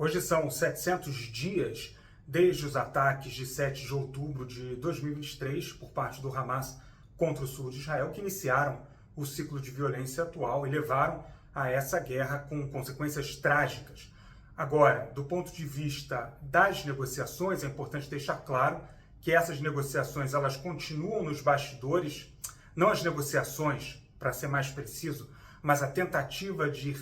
Hoje são 700 dias desde os ataques de 7 de outubro de 2023 por parte do Hamas contra o sul de Israel, que iniciaram o ciclo de violência atual e levaram a essa guerra com consequências trágicas. Agora, do ponto de vista das negociações, é importante deixar claro que essas negociações elas continuam nos bastidores, não as negociações, para ser mais preciso, mas a tentativa de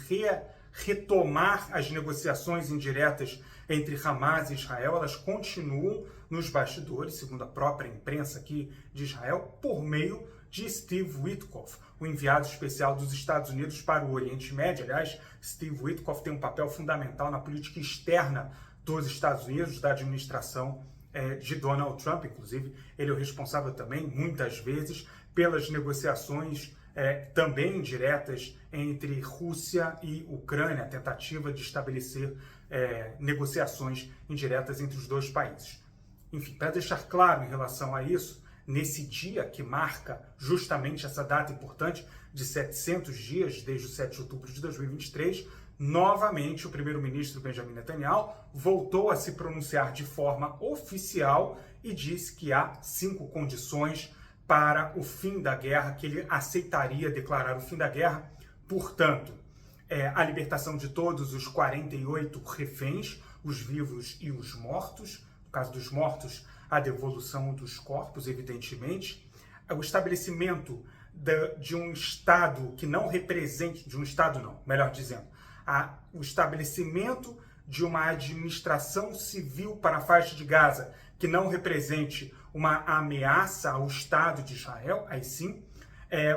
retomar as negociações indiretas entre Hamas e Israel, elas continuam nos bastidores, segundo a própria imprensa aqui de Israel, por meio de Steve Witkoff, o enviado especial dos Estados Unidos para o Oriente Médio. Aliás, Steve Witkoff tem um papel fundamental na política externa dos Estados Unidos, da administração de Donald Trump. Inclusive, ele é o responsável também, muitas vezes, pelas negociações também diretas entre Rússia e Ucrânia, a tentativa de estabelecer negociações indiretas entre os dois países. Enfim, para deixar claro em relação a isso, nesse dia que marca justamente essa data importante de 700 dias desde o 7 de outubro de 2023, novamente o primeiro-ministro Benjamin Netanyahu voltou a se pronunciar de forma oficial e disse que há 5 condições para o fim da guerra, que ele aceitaria declarar o fim da guerra. Portanto, a libertação de todos os 48 reféns, os vivos e os mortos. No caso dos mortos, a devolução dos corpos, evidentemente. O estabelecimento de um Estado que não represente, de um Estado não, melhor dizendo, o estabelecimento de uma administração civil para a faixa de Gaza que não represente uma ameaça ao Estado de Israel, aí sim.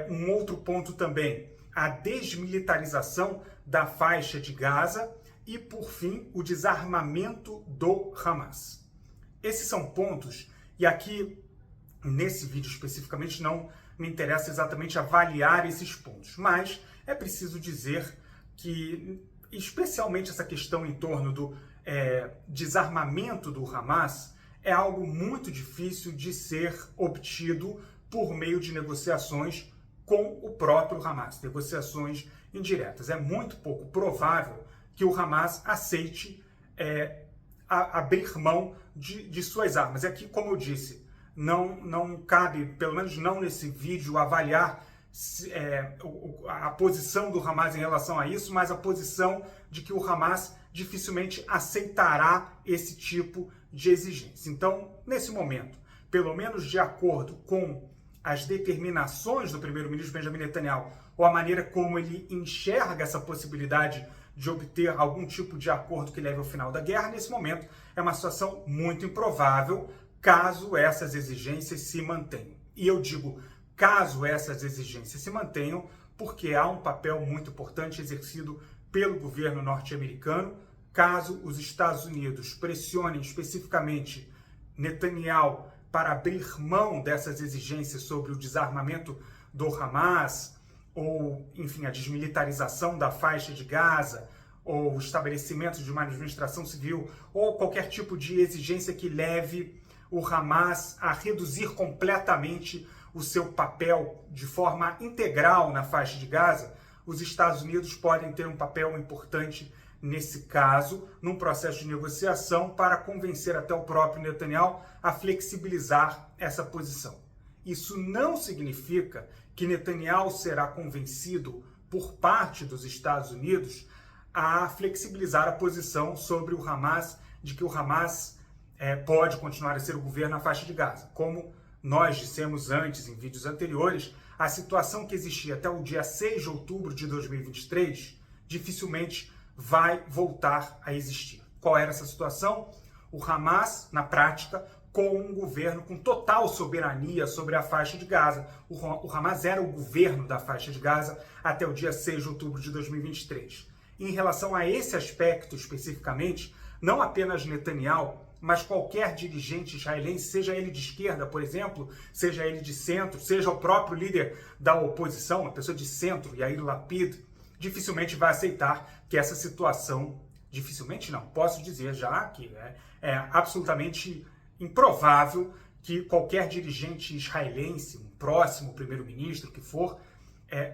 Um outro ponto também, a desmilitarização da faixa de Gaza e, por fim, o desarmamento do Hamas. Esses são pontos, e aqui, nesse vídeo especificamente, não me interessa exatamente avaliar esses pontos, mas é preciso dizer que, especialmente essa questão em torno do desarmamento do Hamas, é algo muito difícil de ser obtido por meio de negociações com o próprio Hamas, negociações indiretas. É muito pouco provável que o Hamas aceite abrir mão de suas armas. É que, como eu disse, não cabe, pelo menos não nesse vídeo, avaliar a posição do Hamas em relação a isso, mas a posição de que o Hamas dificilmente aceitará esse tipo de exigência. Então, nesse momento, pelo menos de acordo com as determinações do primeiro-ministro Benjamin Netanyahu, ou a maneira como ele enxerga essa possibilidade de obter algum tipo de acordo que leve ao final da guerra, nesse momento é uma situação muito improvável, caso essas exigências se mantenham. E eu digo caso essas exigências se mantenham, porque há um papel muito importante exercido pelo governo norte-americano, caso os Estados Unidos pressionem especificamente Netanyahu para abrir mão dessas exigências sobre o desarmamento do Hamas, ou, enfim, a desmilitarização da faixa de Gaza, ou o estabelecimento de uma administração civil, ou qualquer tipo de exigência que leve o Hamas a reduzir completamente o seu papel de forma integral na faixa de Gaza, os Estados Unidos podem ter um papel importante nesse caso, num processo de negociação para convencer até o próprio Netanyahu a flexibilizar essa posição. Isso não significa que Netanyahu será convencido por parte dos Estados Unidos a flexibilizar a posição sobre o Hamas, de que o Hamas pode continuar a ser o governo na faixa de Gaza. Como nós dissemos antes, em vídeos anteriores, a situação que existia até o dia 6 de outubro de 2023 dificilmente vai voltar a existir. Qual era essa situação? O Hamas, na prática, com um governo com total soberania sobre a faixa de Gaza. O Hamas era o governo da faixa de Gaza até o dia 6 de outubro de 2023. Em relação a esse aspecto especificamente, não apenas Netanyahu, mas qualquer dirigente israelense, seja ele de esquerda, por exemplo, seja ele de centro, seja o próprio líder da oposição, uma pessoa de centro, Yair Lapid, dificilmente vai aceitar que essa situação, dificilmente não, posso dizer já que é absolutamente improvável que qualquer dirigente israelense, um próximo primeiro-ministro que for,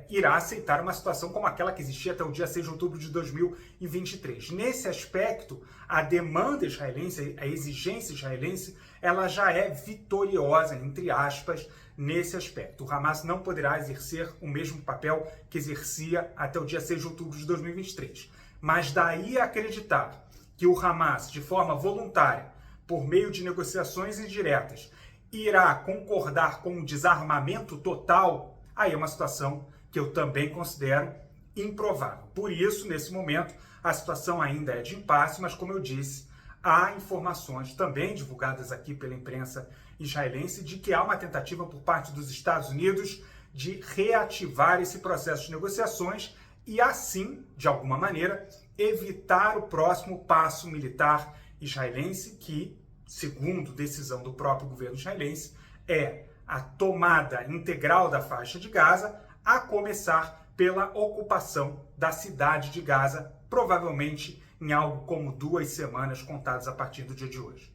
irá aceitar uma situação como aquela que existia até o dia 6 de outubro de 2023. Nesse aspecto, a demanda israelense, a exigência israelense, ela já é vitoriosa, entre aspas, nesse aspecto. O Hamas não poderá exercer o mesmo papel que exercia até o dia 6 de outubro de 2023. Mas daí a acreditar que o Hamas, de forma voluntária, por meio de negociações indiretas, irá concordar com um desarmamento total, aí é uma situação que eu também considero improvável. Por isso, nesse momento, a situação ainda é de impasse, mas como eu disse, há informações também divulgadas aqui pela imprensa israelense de que há uma tentativa por parte dos Estados Unidos de reativar esse processo de negociações e assim, de alguma maneira, evitar o próximo passo militar israelense que, segundo decisão do próprio governo israelense, é a tomada integral da faixa de Gaza, a começar pela ocupação da cidade de Gaza, provavelmente em algo como 2 semanas contadas a partir do dia de hoje.